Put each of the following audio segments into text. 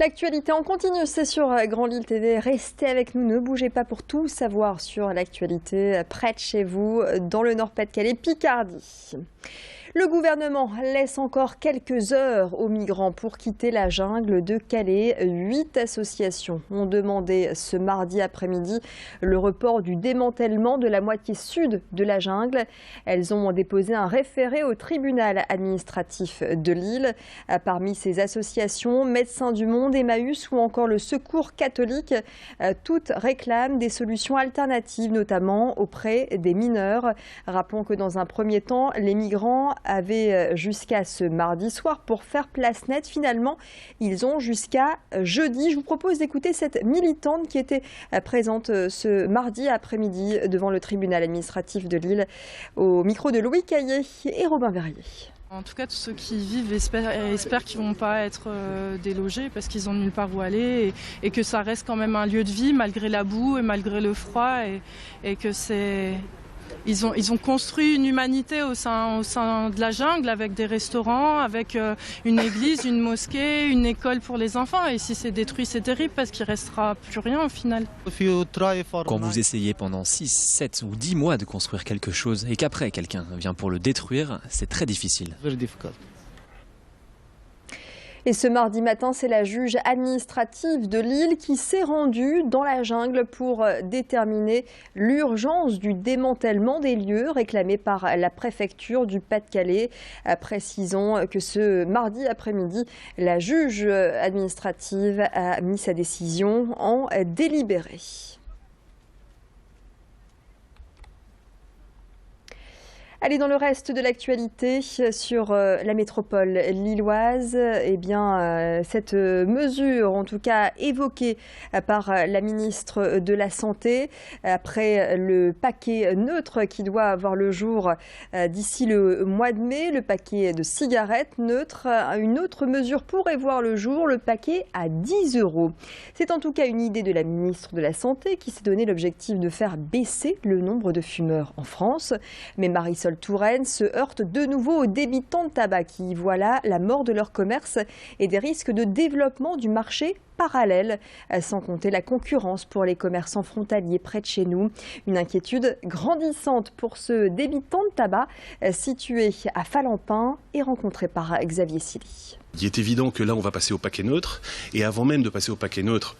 L'actualité en continu, c'est sur Grand Lille TV. Restez avec nous, ne bougez pas pour tout savoir sur l'actualité près de chez vous, dans le Nord-Pas-de-Calais, Picardie. Le gouvernement laisse encore quelques heures aux migrants pour quitter la jungle de Calais. 8 associations ont demandé ce mardi après-midi le report du démantèlement de la moitié sud de la jungle. Elles ont déposé un référé au tribunal administratif de Lille. Parmi ces associations, Médecins du Monde, Emmaüs ou encore le Secours catholique, toutes réclament des solutions alternatives, notamment auprès des mineurs. Rappelons que dans un premier temps, les migrants avaient jusqu'à ce mardi soir pour faire place nette. Finalement, ils ont jusqu'à jeudi. Je vous propose d'écouter cette militante qui était présente ce mardi après-midi devant le tribunal administratif de Lille au micro de Louis Caillé et Robin Verrier. En tout cas, tous ceux qui vivent espèrent qu'ils ne vont pas être délogés parce qu'ils n'ont nulle part où aller et que ça reste quand même un lieu de vie malgré la boue et malgré le froid et que c'est... Ils ont construit une humanité au sein de la jungle avec des restaurants, avec une église, une mosquée, une école pour les enfants. Et si c'est détruit, c'est terrible parce qu'il ne restera plus rien au final. Quand vous essayez pendant 6, 7 ou 10 mois de construire quelque chose et qu'après quelqu'un vient pour le détruire, c'est très difficile. Et ce mardi matin, c'est la juge administrative de Lille qui s'est rendue dans la jungle pour déterminer l'urgence du démantèlement des lieux réclamés par la préfecture du Pas-de-Calais. Précisons que ce mardi après-midi, la juge administrative a mis sa décision en délibéré. Allez, dans le reste de l'actualité sur la métropole lilloise, eh bien, cette mesure, en tout cas évoquée par la ministre de la Santé, après le paquet neutre qui doit avoir le jour d'ici le mois de mai, le paquet de cigarettes neutres, une autre mesure pourrait voir le jour, le paquet à 10 €. C'est en tout cas une idée de la ministre de la Santé qui s'est donné l'objectif de faire baisser le nombre de fumeurs en France. Mais Marisol Touraine se heurte de nouveau aux débitants de tabac qui voient là la mort de leur commerce et des risques de développement du marché parallèle, sans compter la concurrence pour les commerçants frontaliers près de chez nous. Une inquiétude grandissante pour ce débitant de tabac situé à Falampin et rencontré par Xavier Silly. Il est évident que là on va passer au paquet neutre et avant même de passer au paquet neutre,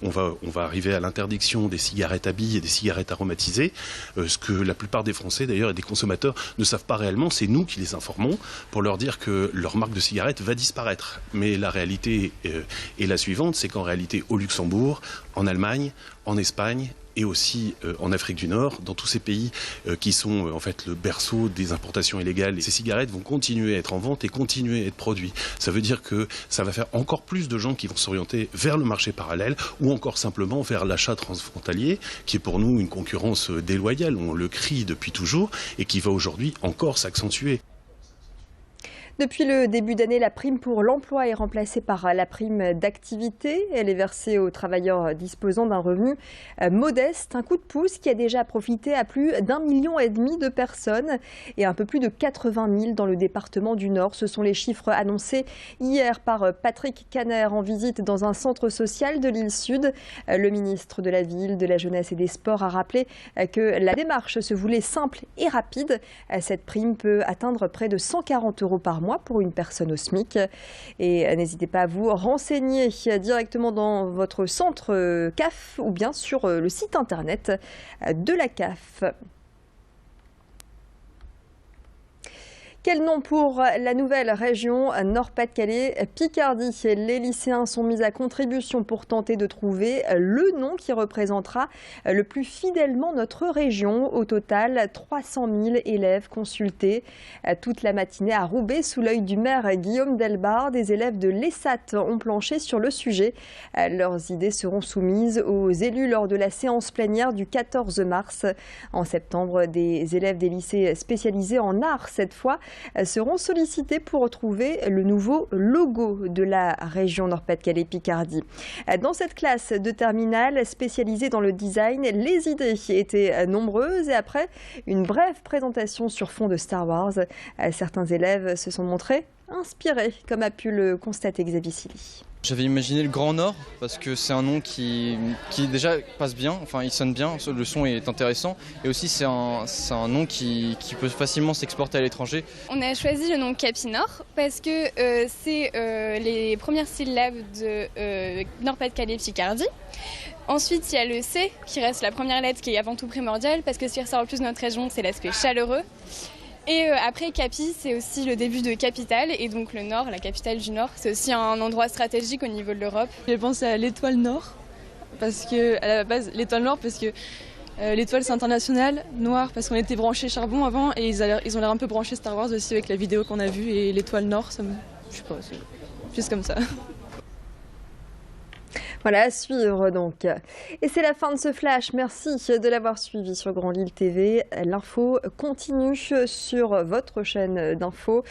on va arriver à l'interdiction des cigarettes à billes et des cigarettes aromatisées. Ce que la plupart des Français d'ailleurs et des consommateurs ne savent pas réellement, c'est nous qui les informons pour leur dire que leur marque de cigarette va disparaître. Mais la réalité est la suivante, c'est qu'en réalité au Luxembourg, en Allemagne, en Espagne et aussi en Afrique du Nord, dans tous ces pays qui sont en fait le berceau des importations illégales. Ces cigarettes vont continuer à être en vente et continuer à être produites. Ça veut dire que ça va faire encore plus de gens qui vont s'orienter vers le marché parallèle ou encore simplement vers l'achat transfrontalier, qui est pour nous une concurrence déloyale. On le crie depuis toujours et qui va aujourd'hui encore s'accentuer. Depuis le début d'année, la prime pour l'emploi est remplacée par la prime d'activité. Elle est versée aux travailleurs disposant d'un revenu modeste. Un coup de pouce qui a déjà profité à plus d'1,5 million de personnes et un peu plus de 80 000 dans le département du Nord. Ce sont les chiffres annoncés hier par Patrick Caner en visite dans un centre social de l'île Sud. Le ministre de la Ville, de la Jeunesse et des Sports a rappelé que la démarche se voulait simple et rapide. Cette prime peut atteindre près de 140 € par mois pour une personne au SMIC. Et n'hésitez pas à vous renseigner directement dans votre centre CAF ou bien sur le site internet de la CAF. Quel nom pour la nouvelle région Nord-Pas-de-Calais Picardie? Les lycéens sont mis à contribution pour tenter de trouver le nom qui représentera le plus fidèlement notre région. Au total, 300 000 élèves consultés toute la matinée à Roubaix sous l'œil du maire Guillaume Delbar. Des élèves de l'ESAT ont planché sur le sujet. Leurs idées seront soumises aux élus lors de la séance plénière du 14 mars. En septembre, des élèves des lycées spécialisés en art cette fois seront sollicités pour retrouver le nouveau logo de la région Nord-Pas-de-Calais-Picardie. Dans cette classe de terminale spécialisée dans le design, les idées étaient nombreuses et après une brève présentation sur fond de Star Wars, certains élèves se sont montrés inspirés, comme a pu le constater Xavier Silly. J'avais imaginé le Grand Nord parce que c'est un nom qui déjà passe bien, enfin il sonne bien, le son est intéressant et aussi c'est un nom qui peut facilement s'exporter à l'étranger. On a choisi le nom Capinord parce que c'est les premières syllabes de Nord-Pas-de-Calais-Picardie. Ensuite, il y a le C qui reste la première lettre qui est avant tout primordiale parce que ce qui ressort le plus de notre région, c'est l'aspect chaleureux. Et après, Capi, c'est aussi le début de capitale. Et donc le Nord, la capitale du Nord, c'est aussi un endroit stratégique au niveau de l'Europe. J'ai pensé à l'étoile Nord, parce que, à la base, l'étoile Nord, parce que l'étoile c'est international, Noir, parce qu'on était branchés charbon avant, et ils ont l'air un peu branchés Star Wars aussi avec la vidéo qu'on a vue. Et l'étoile Nord, je sais pas, c'est juste comme ça. Voilà, à suivre donc. Et c'est la fin de ce flash. Merci de l'avoir suivi sur Grand Lille TV. L'info continue sur votre chaîne d'info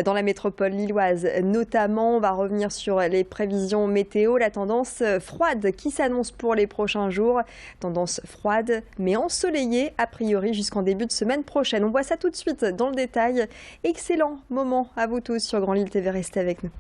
dans la métropole lilloise. Notamment, on va revenir sur les prévisions météo, la tendance froide qui s'annonce pour les prochains jours. Tendance froide mais ensoleillée a priori jusqu'en début de semaine prochaine. On voit ça tout de suite dans le détail. Excellent moment à vous tous sur Grand Lille TV. Restez avec nous.